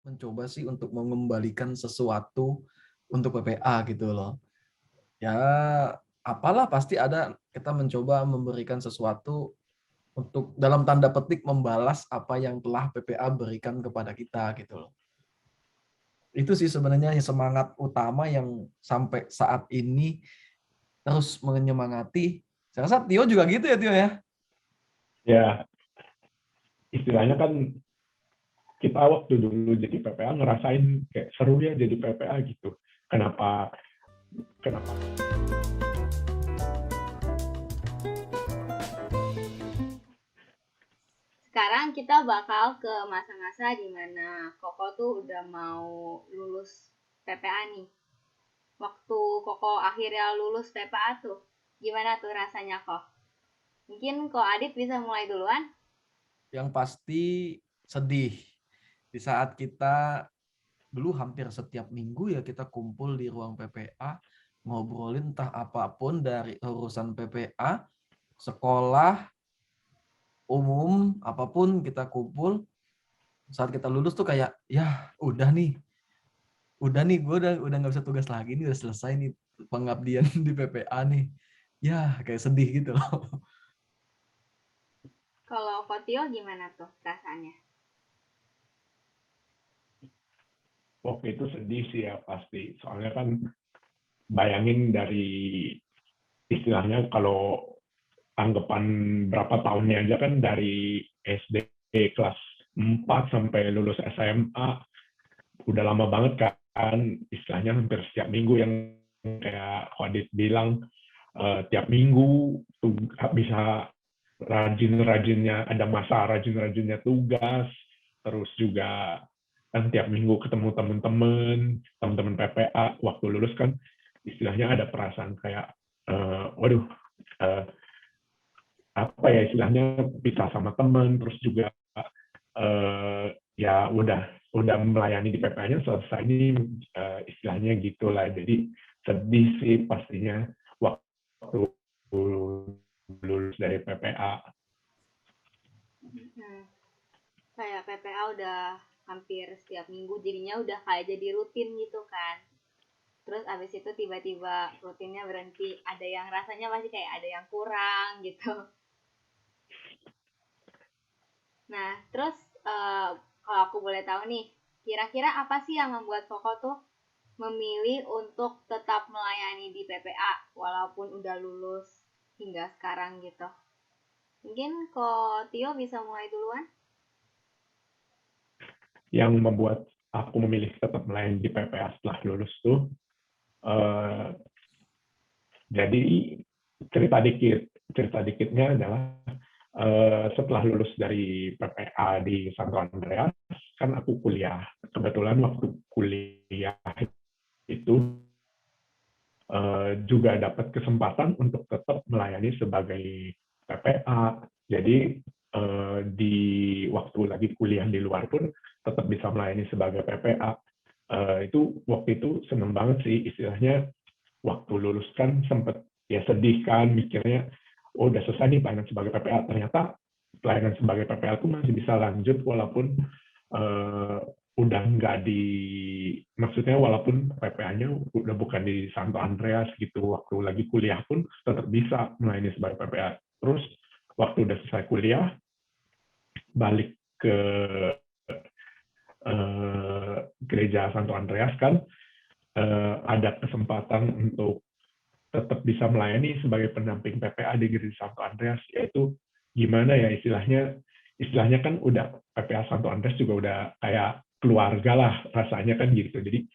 mencoba sih untuk mengembalikan sesuatu untuk PPA gitu loh. Ya, apalah pasti ada kita mencoba memberikan sesuatu untuk dalam tanda petik membalas apa yang telah PPA berikan kepada kita gitu loh. Itu sih sebenarnya semangat utama yang sampai saat ini terus menyemangati. Saya rasa Tio juga gitu ya Tio ya. Ya, istilahnya kan kita waktu dulu jadi PPA ngerasain kayak seru ya jadi PPA gitu. Kenapa kenapa Sekarang kita bakal ke masa-masa di mana Koko tuh udah mau lulus PPA nih. Waktu Koko akhirnya lulus PPA tuh, gimana tuh rasanya kok? Mungkin kok Adit bisa mulai duluan? Yang pasti sedih di saat kita dulu hampir setiap minggu ya kita kumpul di ruang PPA ngobrolin entah apapun dari urusan PPA, sekolah, umum, apapun kita kumpul. Saat kita lulus tuh kayak ya udah nih gue udah nggak bisa tugas lagi nih, udah selesai nih pengabdian di PPA nih. Ya kayak sedih gitu loh. Kalau Kotio gimana tuh rasanya? waktu itu sedih sih ya pasti. Soalnya kan bayangin dari istilahnya kalau anggapan berapa tahunnya aja kan dari SD kelas 4 sampai lulus SMA udah lama banget kan, istilahnya hampir setiap minggu yang kayak Wadid bilang, tiap minggu tuh bisa rajin-rajinnya, ada masa rajin-rajinnya tugas, terus juga kan tiap minggu ketemu teman-teman PPA. Waktu lulus kan istilahnya ada perasaan kayak waduh, eh, apa ya istilahnya bisa sama teman, terus juga ya udah melayani di PPA-nya selesai ini, istilahnya gitulah. Jadi sedih sih pastinya waktu lulus dari PPA. Hmm, kayak PPA udah hampir setiap minggu, jadinya udah kayak jadi rutin gitu kan. Terus abis itu tiba-tiba rutinnya berhenti, ada yang rasanya pasti kayak ada yang kurang gitu. Nah, terus kalau aku boleh tahu nih, kira-kira apa sih yang membuat Koko tuh memilih untuk tetap melayani di PPA walaupun udah lulus hingga sekarang gitu? Mungkin kok Tio bisa mulai duluan? Yang membuat aku memilih tetap melayani di PPA setelah lulus tuh, eh, jadi cerita dikitnya adalah setelah lulus dari PPA di Santo Andreas, kan aku kuliah. Kebetulan waktu kuliah itu juga dapat kesempatan untuk tetap melayani sebagai PPA. Jadi di waktu lagi kuliah di luar pun tetap bisa melayani sebagai PPA. Itu waktu itu seneng banget sih, istilahnya waktu lulus kan sempet ya sedih kan mikirnya, oh udah selesai nih pelayanan sebagai PPA, ternyata pelayanan sebagai PPA itu masih bisa lanjut walaupun uh, udah nggak di, maksudnya walaupun PPA-nya udah bukan di Santo Andreas gitu, waktu lagi kuliah pun tetap bisa melayani sebagai PPA. Terus waktu udah selesai kuliah balik ke gereja Santo Andreas kan, ada kesempatan untuk tetap bisa melayani sebagai pendamping PPA di Gereja Santo Andreas, yaitu gimana ya istilahnya kan udah PPA Santo Andreas juga udah kayak keluarga lah rasanya kan gitu. Jadi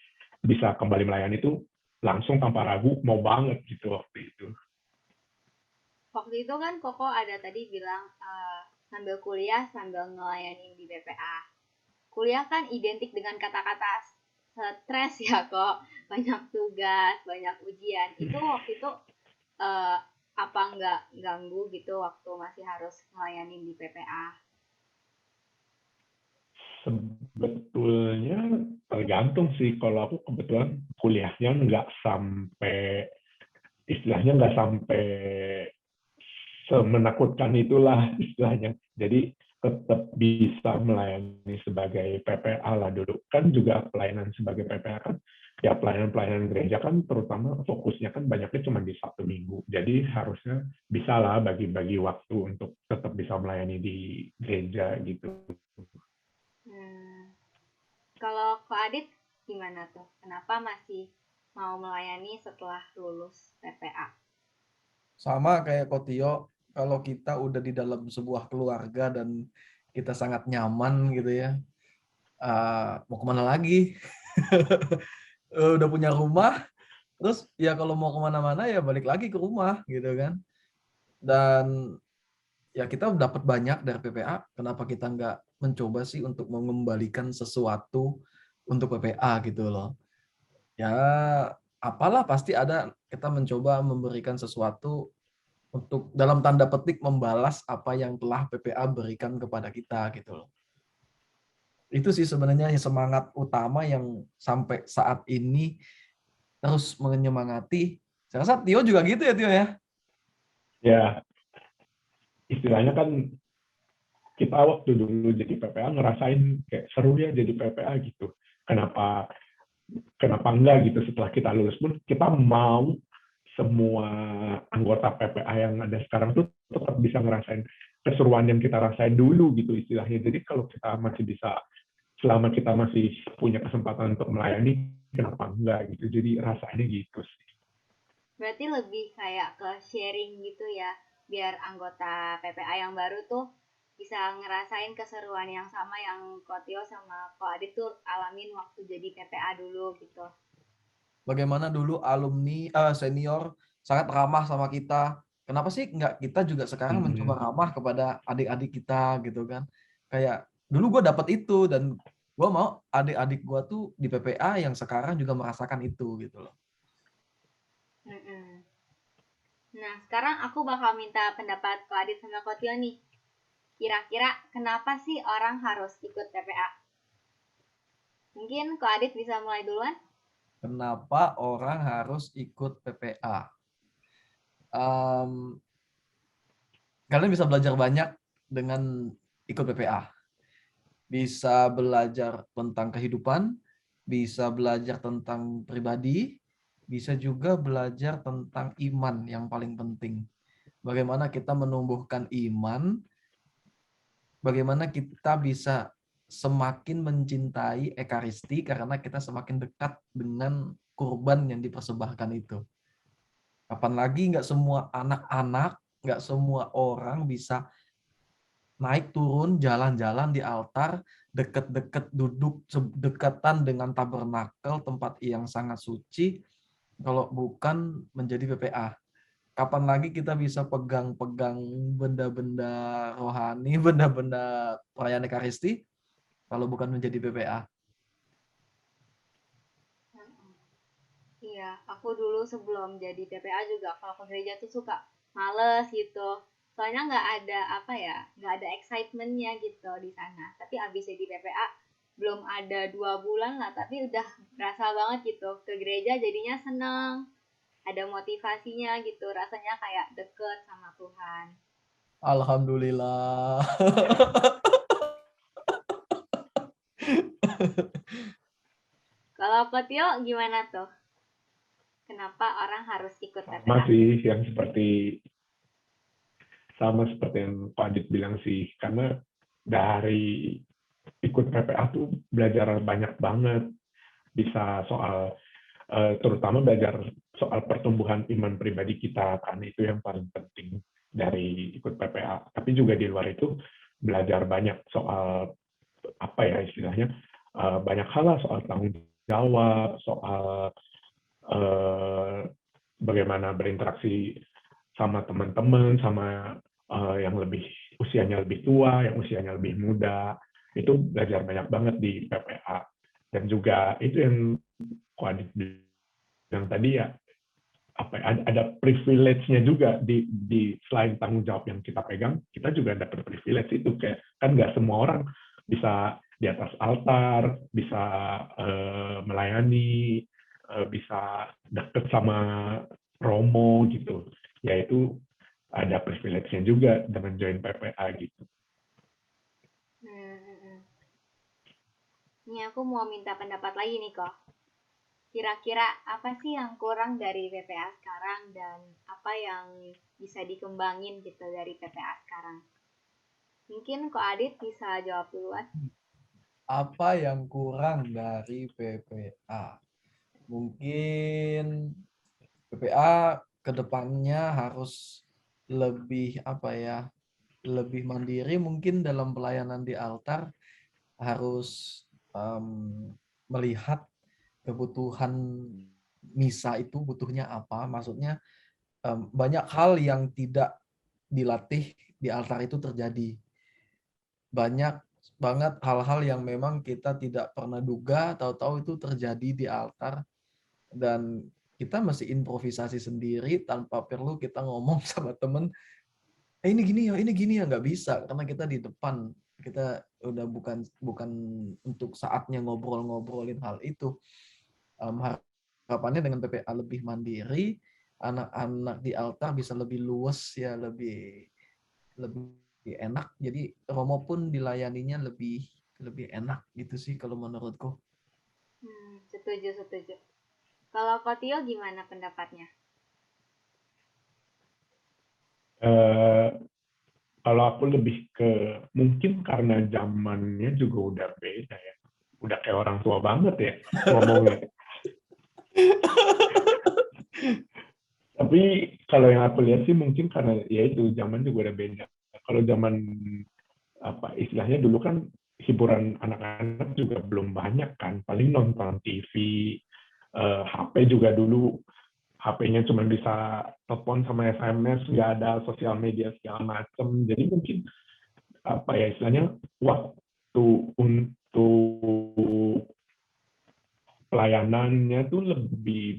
bisa kembali melayani itu langsung tanpa ragu mau banget gitu waktu itu. Waktu itu kan Koko ada tadi bilang sambil kuliah sambil ngelayani di BPA. Kuliah kan identik dengan kata-kata stres ya kok, banyak tugas, banyak ujian. Itu waktu itu eh, apa nggak ganggu gitu waktu masih harus melayani di PPA? Sebetulnya tergantung sih, kalau aku kebetulan kuliahnya nggak sampai, istilahnya nggak sampai semenakutkan itulah istilahnya. Jadi tetap bisa melayani sebagai PPA lah dulu. Kan juga pelayanan sebagai PPA kan, ya pelayanan-pelayanan gereja kan terutama fokusnya kan banyaknya cuma di Sabtu Minggu. Jadi harusnya bisa lah bagi-bagi waktu untuk tetap bisa melayani di gereja gitu. Kalau Ko Adit gimana tuh? Kenapa masih mau melayani setelah lulus PPA? Sama kayak Kotio, kalau kita udah di dalam sebuah keluarga dan kita sangat nyaman gitu ya, mau kemana lagi? Udah punya rumah, terus ya kalau mau kemana-mana ya balik lagi ke rumah gitu kan. Dan ya kita dapat banyak dari PPA, kenapa kita nggak mencoba sih untuk mengembalikan sesuatu untuk PPA gitu loh. Ya apalah pasti ada, kita mencoba memberikan sesuatu untuk dalam tanda petik membalas apa yang telah PPA berikan kepada kita gitu loh. Itu sih sebenarnya semangat utama yang sampai saat ini terus menyemangati. Saya rasa Tio juga gitu ya Tio ya? Ya, istilahnya kan kita waktu dulu jadi PPA ngerasain kayak seru ya jadi PPA gitu. Kenapa enggak gitu, setelah kita lulus pun kita mau semua anggota PPA yang ada sekarang tuh tetap bisa ngerasain keseruan yang kita rasain dulu gitu istilahnya. Jadi kalau kita masih bisa, selama kita masih punya kesempatan untuk melayani, kenapa enggak gitu. Jadi rasanya gitu sih. Berarti lebih kayak ke sharing gitu ya, biar anggota PPA yang baru tuh bisa ngerasain keseruan yang sama yang Ko Tio sama Ko Adit tuh alamin waktu jadi PPA dulu gitu. Bagaimana dulu alumni senior sangat ramah sama kita. Kenapa sih nggak kita juga sekarang mencoba ramah kepada adik-adik kita gitu kan? Kayak dulu gue dapat itu dan gue mau adik-adik gue tuh di PPA yang sekarang juga merasakan itu gitu loh. Nah, sekarang aku bakal minta pendapat Ko Adit sama Ko Tio nih. Kira-kira kenapa sih orang harus ikut PPA? Mungkin Ko Adit bisa mulai duluan? Kenapa orang harus ikut PPA? Kalian bisa belajar banyak dengan ikut PPA. Bisa belajar tentang kehidupan, bisa belajar tentang pribadi, bisa juga belajar tentang iman yang paling penting. Bagaimana kita menumbuhkan iman, bagaimana kita bisa semakin mencintai Ekaristi karena kita semakin dekat dengan kurban yang dipersembahkan itu. Kapan lagi nggak semua anak-anak, nggak semua orang bisa naik turun jalan-jalan di altar, deket-deket duduk dekatan dengan tabernakel, tempat yang sangat suci, kalau bukan menjadi PPA. Kapan lagi kita bisa pegang-pegang benda-benda rohani, benda-benda perayaan Ekaristi, kalau bukan menjadi PPA. Iya, aku dulu sebelum jadi PPA juga kalau ke gereja tuh suka males gitu. Soalnya nggak ada apa ya, nggak ada excitementnya gitu di sana. Tapi abis jadi PPA belum ada 2 bulan lah, tapi udah berasa banget gitu ke gereja jadinya seneng, ada motivasinya gitu, rasanya kayak deket sama Tuhan. Alhamdulillah. Kalau Kotio gimana tuh? Kenapa orang harus ikut PPA? Masih yang sama seperti yang Pak Adit bilang sih, karena dari ikut PPA tuh belajar banyak banget, bisa soal terutama belajar soal pertumbuhan iman pribadi kita, karena itu yang paling penting dari ikut PPA. Tapi juga di luar itu belajar banyak soal apa ya istilahnya, banyak hal lah, soal tanggung jawab, soal bagaimana berinteraksi sama teman-teman, sama yang usianya lebih tua, yang usianya lebih muda. Itu belajar banyak banget di PPA. Dan juga itu yang Adit bilang tadi ya, ada privilege-nya juga di selain tanggung jawab yang kita pegang, kita juga dapat privilege itu, kayak kan nggak semua orang bisa di atas altar, bisa melayani, bisa deket sama Romo gitu, yaitu ada privilege-nya juga dengan join PPA gitu. Nih aku mau minta pendapat lagi nih kok. Kira-kira apa sih yang kurang dari PPA sekarang dan apa yang bisa dikembangin gitu dari PPA sekarang? Mungkin kok Adit bisa jawab duluan. Apa yang kurang dari PPA? Mungkin PPA kedepannya harus lebih apa ya, lebih mandiri mungkin dalam pelayanan di altar, harus melihat kebutuhan misa itu butuhnya apa. Maksudnya banyak hal yang tidak dilatih di altar itu terjadi. Banyak banget hal-hal yang memang kita tidak pernah duga, tahu-tahu itu terjadi di altar, dan kita masih improvisasi sendiri tanpa perlu kita ngomong sama temen, ini gini ya, nggak bisa karena kita di depan, kita udah bukan bukan untuk saatnya ngobrol-ngobrolin hal itu. Harapannya dengan PPA lebih mandiri, anak-anak di altar bisa lebih luas ya, lebih lebih enak. Jadi Romo pun dilayaninya lebih lebih enak gitu sih kalau menurutku. Setuju. Kalau Kotio gimana pendapatnya? Eh, Kalau aku lebih ke mungkin karena zamannya juga udah beda ya, udah kayak orang tua banget ya ngomongnya. Tapi kalau yang aku lihat sih mungkin karena ya itu zaman juga udah beda. Kalau zaman apa istilahnya dulu kan hiburan anak-anak juga belum banyak kan, paling nonton TV, HP juga dulu HP-nya cuma bisa telepon sama SMS, nggak ada sosial media segala macam. Jadi mungkin apa ya istilahnya waktu untuk pelayanannya tuh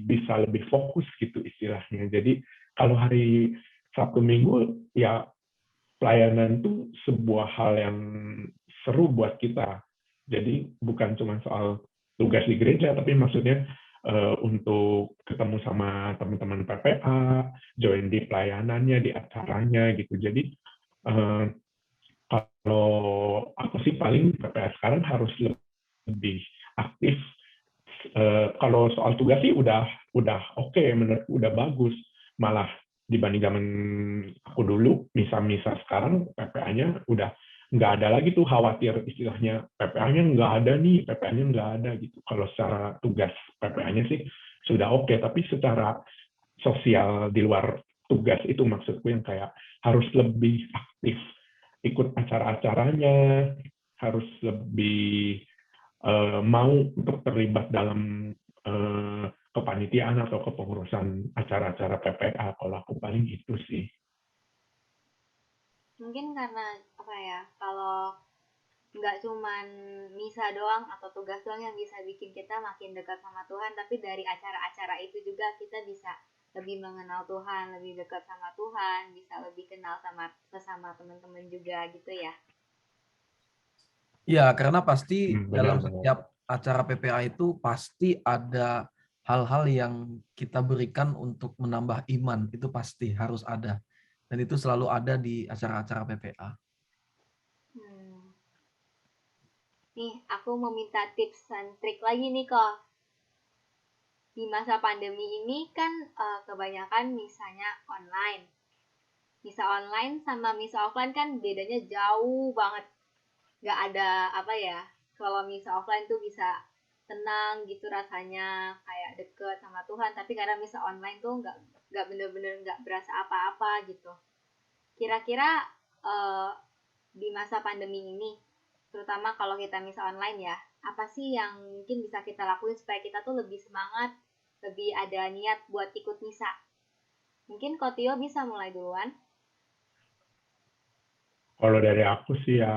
bisa lebih fokus gitu istilahnya. Jadi kalau hari Sabtu Minggu ya pelayanan tuh sebuah hal yang seru buat kita. Jadi bukan cuma soal tugas di gereja, tapi maksudnya untuk ketemu sama teman-teman PPA, join di pelayanannya, di acaranya gitu. Jadi kalau aku sih paling PPA sekarang harus lebih aktif. Kalau soal tugas sih udah oke, menurutku udah bagus. Malah dibanding zaman aku dulu, misa-misa sekarang PPA-nya udah nggak ada lagi tuh khawatir istilahnya PPA-nya nggak ada nih, PPA-nya nggak ada gitu. Kalau secara tugas PPA-nya sih sudah oke, tapi secara sosial di luar tugas itu maksudku yang kayak harus lebih aktif ikut acara-acaranya, harus lebih mau untuk terlibat dalam kepanitiaan atau kepengurusan acara-acara PPA. Kalau aku paling itu sih. Mungkin karena apa ya, kalau nggak cuman misa doang atau tugas doang yang bisa bikin kita makin dekat sama Tuhan, tapi dari acara-acara itu juga kita bisa lebih mengenal Tuhan, lebih dekat sama Tuhan, bisa lebih kenal sama sesama teman-teman juga gitu ya. Ya, karena pasti dalam Benar-benar. setiap acara PPA itu pasti ada hal-hal yang kita berikan untuk menambah iman, itu pasti harus ada. Dan itu selalu ada di acara-acara PPA. Nih, aku mau minta tips dan trik lagi nih kok. Di masa pandemi ini kan kebanyakan misanya online. Misa online sama misa offline kan bedanya jauh banget. Gak ada apa ya, kalau misa offline tuh bisa tenang gitu rasanya, kayak deket sama Tuhan. Tapi karena misa online tuh nggak bener-bener nggak berasa apa-apa gitu. Kira-kira di masa pandemi ini, terutama kalau kita misa online ya, apa sih yang mungkin bisa kita lakuin supaya kita tuh lebih semangat, lebih ada niat buat ikut misa? Mungkin Kotio bisa mulai duluan. Kalau dari aku sih ya,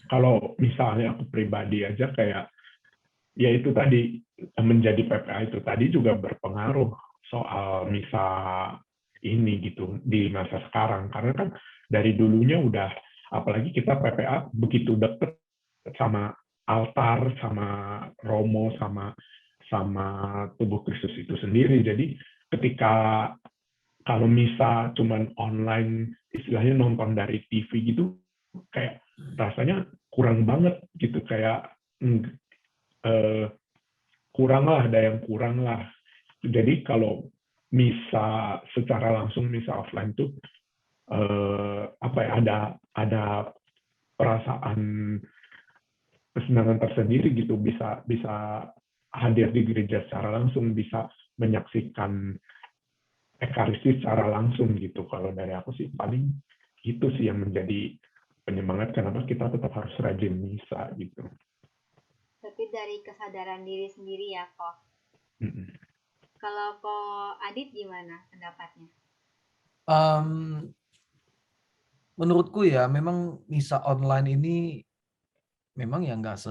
kalau misalnya aku pribadi aja kayak, ya itu tadi, menjadi PPA itu tadi juga berpengaruh soal misa ini gitu di masa sekarang. Karena kan dari dulunya udah, apalagi kita PPA begitu deket sama altar, sama Romo, sama sama tubuh Kristus itu sendiri. Jadi ketika kalau misa cuman online, istilahnya nonton dari TV gitu, kayak rasanya kurang banget gitu, kayak kurang lah, ada yang kurang lah. Jadi kalau misa secara langsung, misa offline tuh apa ya, ada perasaan kesenangan tersendiri gitu, bisa hadir di gereja secara langsung, bisa menyaksikan ekaristi secara langsung gitu. Kalau dari aku sih paling itu sih yang menjadi penyemangat kenapa kita tetap harus rajin misa gitu. Tapi dari kesadaran diri sendiri ya kok. Mm-mm. Kalau kok Adit gimana pendapatnya? Menurutku ya memang misa online ini memang ya nggak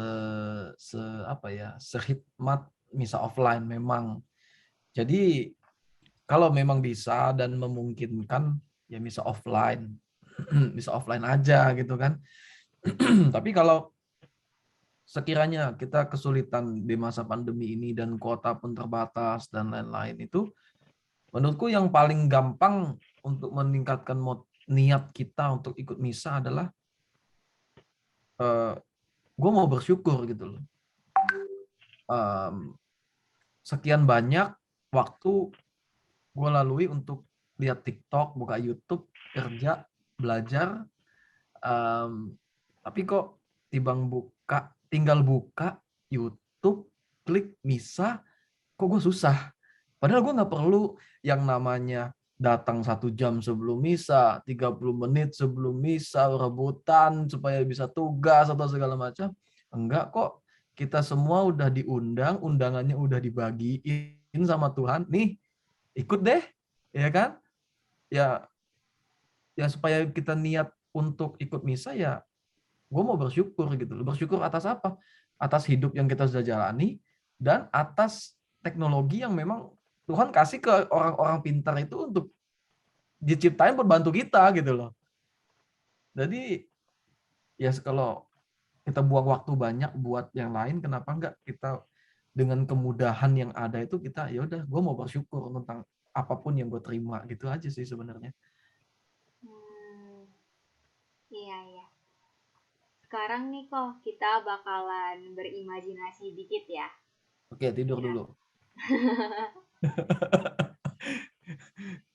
apa ya, sehikmat misa offline memang. Jadi kalau memang bisa dan memungkinkan ya misa offline. Misa offline aja gitu kan. Tapi kalau sekiranya kita kesulitan di masa pandemi ini dan kuota pun terbatas dan lain-lain itu, menurutku yang paling gampang untuk meningkatkan niat kita untuk ikut misa adalah gue mau bersyukur gitu loh. Sekian banyak waktu gue lalui untuk lihat TikTok, buka YouTube, kerja, belajar, tapi kok tinggal buka YouTube, klik misa, kok gue susah. Padahal gue nggak perlu yang namanya datang 1 jam sebelum misa, 30 menit sebelum misa, rebutan supaya bisa tugas atau segala macam. Enggak kok, kita semua udah diundang, undangannya udah dibagiin sama Tuhan. Nih, ikut deh, ya kan? Ya supaya kita niat untuk ikut misa ya, gue mau bersyukur gitu loh. Bersyukur atas apa? Atas hidup yang kita sudah jalani dan atas teknologi yang memang Tuhan kasih ke orang-orang pintar itu untuk diciptain buat bantu kita gitu loh. Jadi ya kalau kita buang waktu banyak buat yang lain, kenapa enggak kita dengan kemudahan yang ada itu kita ya udah, gue mau bersyukur tentang apapun yang gue terima gitu aja sih sebenarnya. Iya iya. Sekarang nih kok kita bakalan berimajinasi dikit ya. Oke, tidur dulu.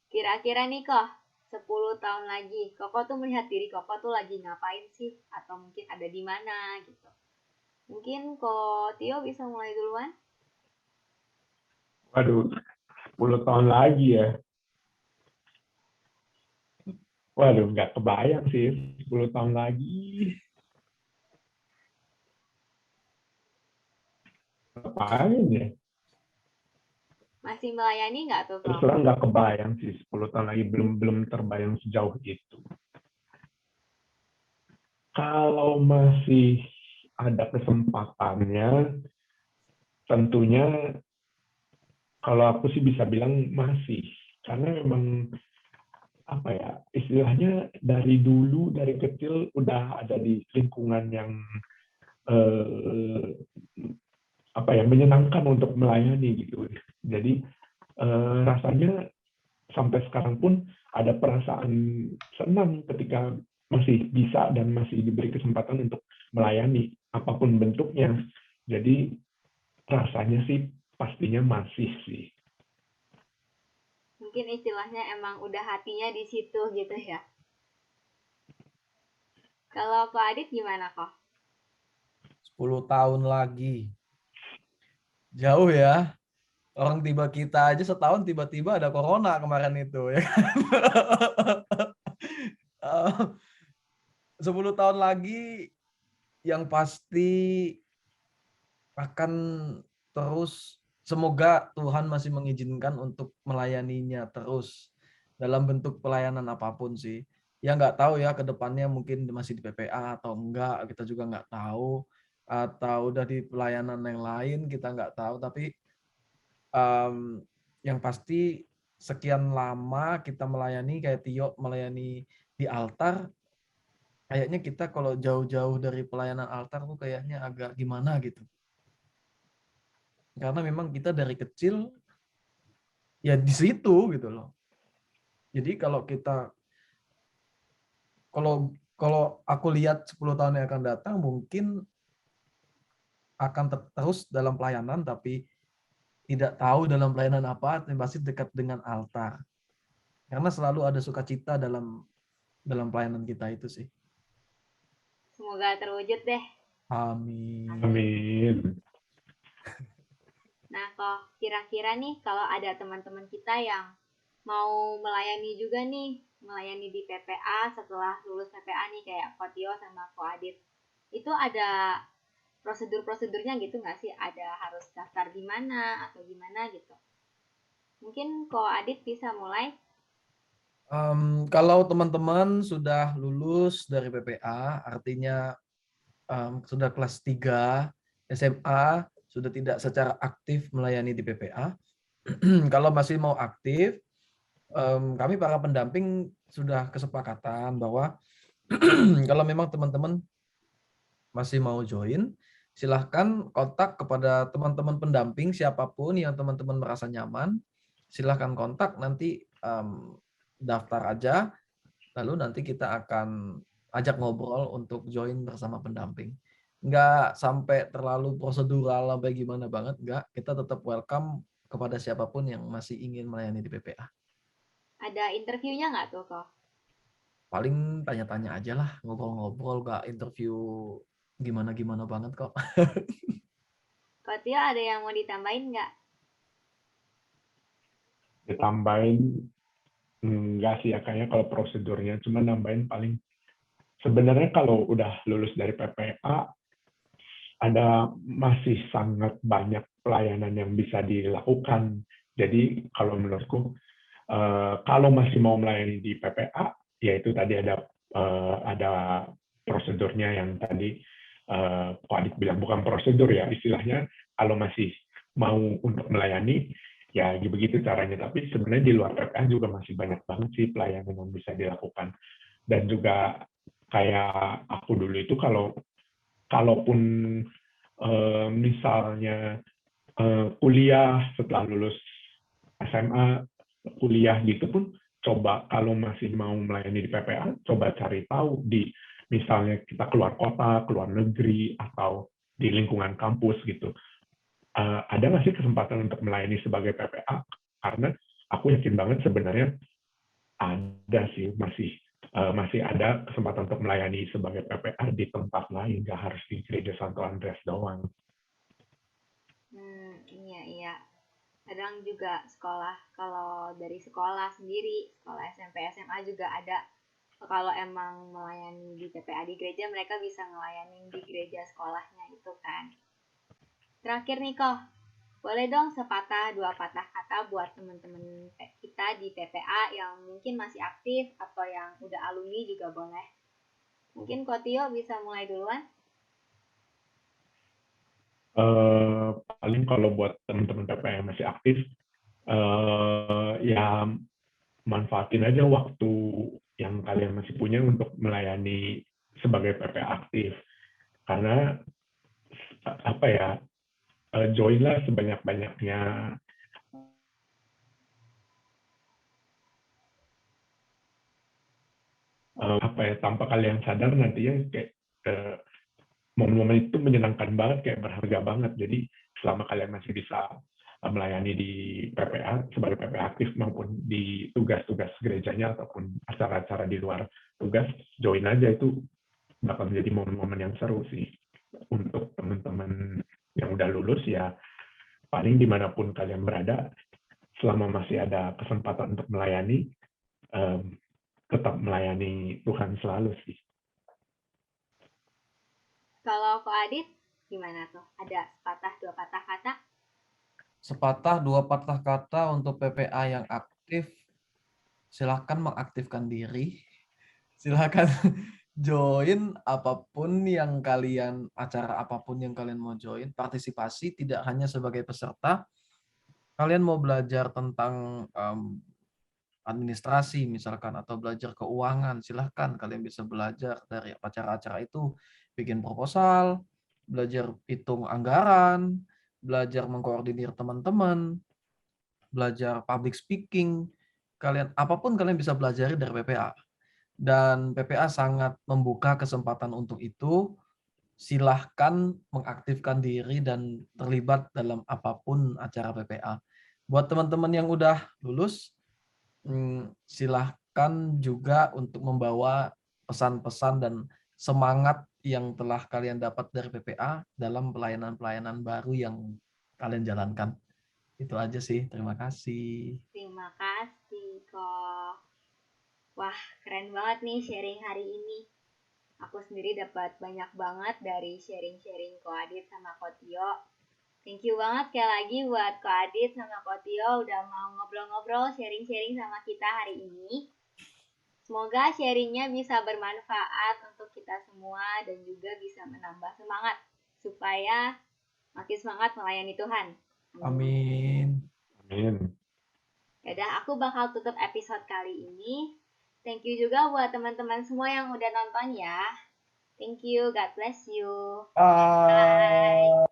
Kira-kira nih kok 10 tahun lagi, Koko tuh melihat diri Koko tuh lagi ngapain sih? Atau mungkin ada di mana gitu. Mungkin kok Tio bisa mulai duluan? Waduh, 10 tahun lagi ya. Waduh, nggak kebayang sih 10 tahun lagi. Ngapain ya? Masih melayani nggak tuh Terus kok? terang nggak kebayang sih 10 tahun lagi, belum terbayang sejauh itu. Kalau masih ada kesempatannya, tentunya kalau aku sih bisa bilang masih. Karena memang apa ya, istilahnya dari dulu, dari kecil udah ada di lingkungan yang apa ya, menyenangkan untuk melayani gitu. Jadi rasanya sampai sekarang pun ada perasaan senang ketika masih bisa dan masih diberi kesempatan untuk melayani apapun bentuknya. Jadi rasanya sih pastinya masih sih. Mungkin istilahnya emang udah hatinya di situ gitu ya. Kalau Kak Adit gimana kok? 10 tahun lagi. Jauh ya. Orang tiba kita aja setahun tiba-tiba ada corona kemarin itu ya. 10 tahun lagi yang pasti akan terus, semoga Tuhan masih mengizinkan untuk melayaninya terus dalam bentuk pelayanan apapun sih. Ya nggak tahu ya ke depannya mungkin masih di PPA atau enggak, kita juga nggak tahu. Atau udah di pelayanan yang lain, kita nggak tahu. Tapi yang pasti sekian lama kita melayani, kayak Tio melayani di altar, kayaknya kita kalau jauh-jauh dari pelayanan altar tuh kayaknya agak gimana gitu. Karena memang kita dari kecil ya di situ gitu loh. Jadi kalau kalau aku lihat 10 tahun yang akan datang mungkin akan terus dalam pelayanan tapi tidak tahu dalam pelayanan apa, tapi pasti dekat dengan altar. Karena selalu ada sukacita dalam pelayanan kita itu sih. Semoga terwujud deh. Amin. Amin. Nah, kok kira-kira nih kalau ada teman-teman kita yang mau melayani juga nih, melayani di PPA setelah lulus PPA nih kayak Ko Tio sama Ko Adit. Itu ada prosedur-prosedurnya gitu nggak sih? Ada harus daftar di mana atau gimana gitu? Mungkin Ko Adit bisa mulai. Kalau teman-teman sudah lulus dari PPA, artinya sudah kelas 3 SMA, sudah tidak secara aktif melayani di PPA. Kalau masih mau aktif, kami para pendamping sudah kesepakatan bahwa kalau memang teman-teman masih mau join, silahkan kontak kepada teman-teman pendamping siapapun yang teman-teman merasa nyaman. Silahkan kontak, nanti daftar aja, lalu nanti kita akan ajak ngobrol untuk join bersama pendamping. Nggak sampai terlalu prosedural sampai gimana banget, nggak. Kita tetap welcome kepada siapapun yang masih ingin melayani di PPA. Ada interviewnya nggak tuh kok? Paling tanya-tanya aja lah, ngobrol-ngobrol, nggak interview gimana-gimana banget kok. Ko Tio ada yang mau ditambahin nggak? Ditambahin enggak sih ya, kayaknya kalau prosedurnya cuma nambahin paling sebenarnya kalau udah lulus dari PPA ada masih sangat banyak pelayanan yang bisa dilakukan. Jadi kalau menurutku kalau masih mau melayani di PPA, yaitu tadi ada prosedurnya yang tadi Pak Adit bilang, bukan prosedur ya istilahnya, kalau masih mau untuk melayani ya begitu caranya. Tapi sebenarnya di luar PPA juga masih banyak banget sih pelayanan yang bisa dilakukan. Dan juga kayak aku dulu itu kalaupun misalnya kuliah setelah lulus SMA, kuliah gitu pun coba kalau masih mau melayani di PPA, coba cari tahu di misalnya kita keluar kota, keluar negeri, atau di lingkungan kampus gitu. Ada nggak sih kesempatan untuk melayani sebagai PPA? Karena aku yakin banget sebenarnya ada sih, masih ada kesempatan untuk melayani sebagai PPA di tempat lain, nggak harus di Gereja Santo Andreas doang. Iya. Kadang juga sekolah, kalau dari sekolah sendiri, sekolah SMP, SMA juga ada. Kalau emang melayani di PPA di gereja, mereka bisa melayani di gereja sekolahnya itu kan. Terakhir nih kok, boleh dong sepatah dua patah kata buat teman-teman kita di PPA yang mungkin masih aktif atau yang udah alumni juga boleh. Mungkin Ko Tio bisa mulai duluan. Paling kalau buat teman-teman PPA yang masih aktif, ya manfaatin aja waktu yang kalian masih punya untuk melayani sebagai PPA aktif. Karena apa ya, joinlah sebanyak-banyaknya. Apa ya, tanpa kalian sadar nantinya kayak momen-momen itu menyenangkan banget, kayak berharga banget. Jadi selama kalian masih bisa melayani di PPA sebagai PPA aktif maupun di tugas-tugas gerejanya ataupun acara-acara di luar tugas, join aja, itu bakal menjadi momen-momen yang seru sih untuk teman-teman yang udah lulus. Ya paling dimanapun kalian berada, selama masih ada kesempatan untuk melayani, tetap melayani Tuhan selalu sih. Kalau Ko Adit, gimana tuh? Ada sepatah dua patah kata? Sepatah dua patah kata untuk PPA yang aktif, silahkan mengaktifkan diri. Silahkan join apapun yang kalian, acara apapun yang kalian mau join, partisipasi tidak hanya sebagai peserta. Kalian mau belajar tentang administrasi misalkan atau belajar keuangan, silahkan kalian bisa belajar dari acara-acara itu, bikin proposal, belajar hitung anggaran, belajar mengkoordinir teman-teman, belajar public speaking, kalian apapun kalian bisa pelajari dari PPA. dan PPA sangat membuka kesempatan untuk itu. Silahkan mengaktifkan diri dan terlibat dalam apapun acara PPA. Buat teman-teman yang udah lulus, silahkan juga untuk membawa pesan-pesan dan semangat yang telah kalian dapat dari PPA dalam pelayanan-pelayanan baru yang kalian jalankan. Itu aja sih. Terima kasih. Terima kasih kok. Wah, keren banget nih sharing hari ini. Aku sendiri dapat banyak banget dari sharing-sharing Ko Adit sama Ko Tio. Thank you banget sekali lagi buat Ko Adit sama Ko Tio udah mau ngobrol-ngobrol, sharing-sharing sama kita hari ini. Semoga sharingnya bisa bermanfaat untuk kita semua dan juga bisa menambah semangat supaya makin semangat melayani Tuhan. Amin. Amin. Yaudah, aku bakal tutup episode kali ini. Thank you juga buat teman-teman semua yang udah nonton ya. Thank you, God bless you. Bye.